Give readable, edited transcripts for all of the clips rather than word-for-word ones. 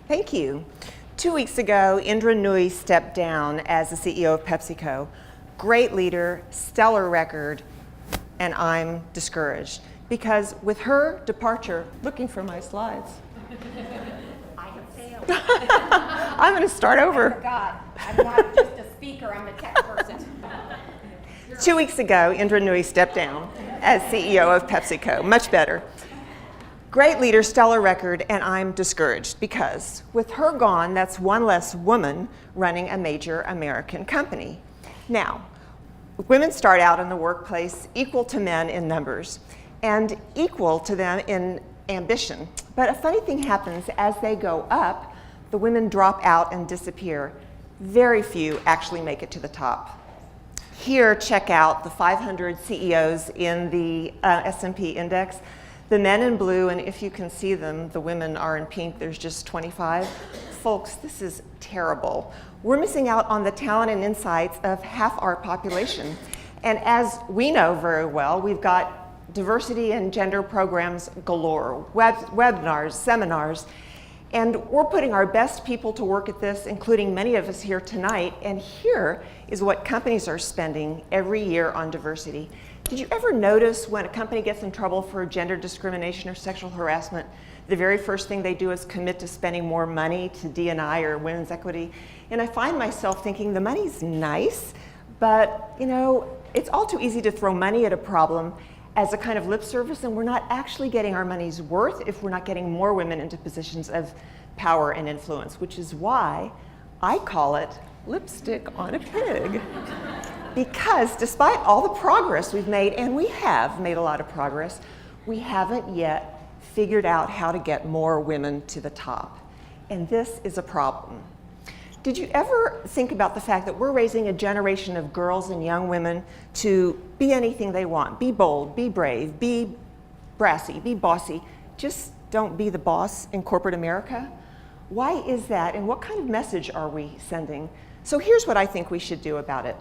Thank you. 2 weeks ago, Indra Nooyi stepped down as the CEO of PepsiCo. Great leader, stellar record, and I'm discouraged because with her departure, looking for my slides. I have failed. I'm going to start over. I forgot. I'm not just a speaker, I'm a tech person. 2 weeks ago, Indra Nooyi stepped down as CEO of PepsiCo. Much better. Great leader, stellar record, and I'm discouraged because with her gone, that's one less woman running a major American company. Now, women start out in the workplace equal to men in numbers and equal to them in ambition. But a funny thing happens as they go up, the women drop out and disappear. Very few actually make it to the top. Here, check out the 500 CEOs in the S&P index. The men in blue, and if you can see them, the women are in pink, there's just 25. Folks, this is terrible. We're missing out on the talent and insights of half our population. And as we know very well, we've got diversity and gender programs galore, webinars, seminars, and we're putting our best people to work at this, including many of us here tonight, and here is what companies are spending every year on diversity. Did you ever notice when a company gets in trouble for gender discrimination or sexual harassment, the very first thing they do is commit to spending more money to D&I or women's equity? And I find myself thinking the money's nice, but it's all too easy to throw money at a problem as a kind of lip service, and we're not actually getting our money's worth if we're not getting more women into positions of power and influence, which is why I call it lipstick on a pig. Because despite all the progress we've made, and we have made a lot of progress, we haven't yet figured out how to get more women to the top. And this is a problem. Did you ever think about the fact that we're raising a generation of girls and young women to be anything they want? Be bold, be brave, be brassy, be bossy. Just don't be the boss in corporate America? Why is that, and what kind of message are we sending? So here's what I think we should do about it.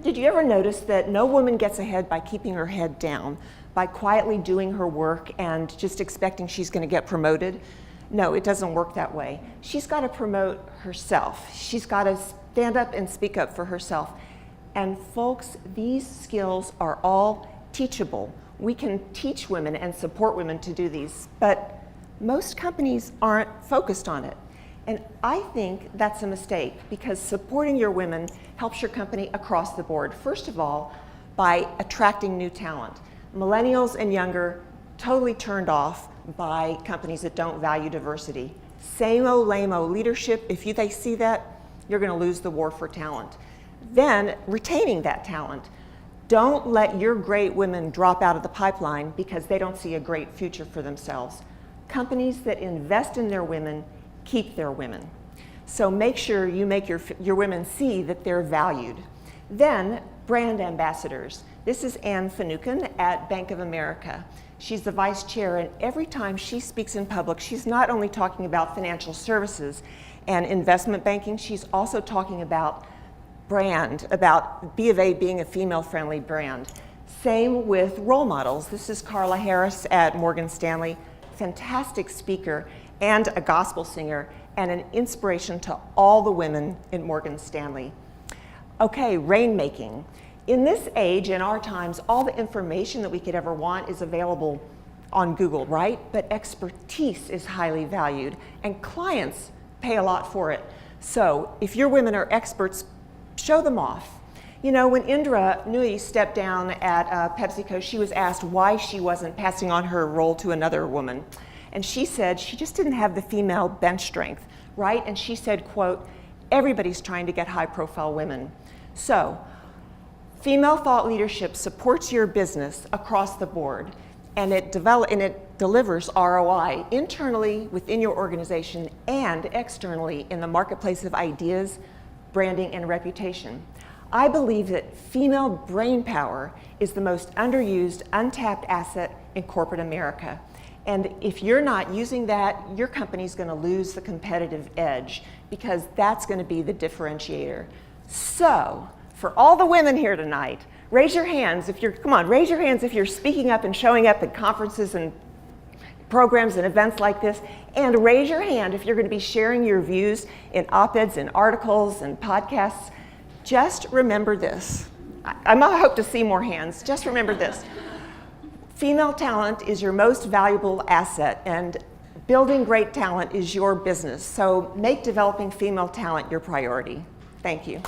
Did you ever notice that no woman gets ahead by keeping her head down, by quietly doing her work and just expecting she's going to get promoted? No, it doesn't work that way. She's got to promote herself. She's got to stand up and speak up for herself. And folks, these skills are all teachable. We can teach women and support women to do these, but most companies aren't focused on it. And I think that's a mistake because supporting your women helps your company across the board. First of all, by attracting new talent. Millennials and younger, totally turned off by companies that don't value diversity. Same-o, lame-o leadership, if they see that, you're gonna lose the war for talent. Then, retaining that talent. Don't let your great women drop out of the pipeline because they don't see a great future for themselves. Companies that invest in their women keep their women. So make sure you make your women see that they're valued. Then, brand ambassadors. This is Anne Finucane at Bank of America. She's the vice chair, and every time she speaks in public, she's not only talking about financial services and investment banking, she's also talking about brand, about B of A being a female-friendly brand. Same with role models. This is Carla Harris at Morgan Stanley, fantastic speaker and a gospel singer, and an inspiration to all the women in Morgan Stanley. Okay, rainmaking. In this age, in our times, all the information that we could ever want is available on Google, right? But expertise is highly valued, and clients pay a lot for it. So if your women are experts, show them off. When Indra Nooyi stepped down at PepsiCo, she was asked why she wasn't passing on her role to another woman. And she said she just didn't have the female bench strength, right? And she said, quote, everybody's trying to get high-profile women. So, female thought leadership supports your business across the board, and it delivers ROI internally within your organization and externally in the marketplace of ideas, branding, and reputation. I believe that female brain power is the most underused, untapped asset in corporate America. And if you're not using that, your company's going to lose the competitive edge because that's going to be the differentiator. So, for all the women here tonight, raise your hands if you're speaking up and showing up at conferences and programs and events like this, and raise your hand if you're going to be sharing your views in op-eds and articles and podcasts. Just remember this. I hope to see more hands. Just remember this. Female talent is your most valuable asset, and building great talent is your business. So make developing female talent your priority. Thank you.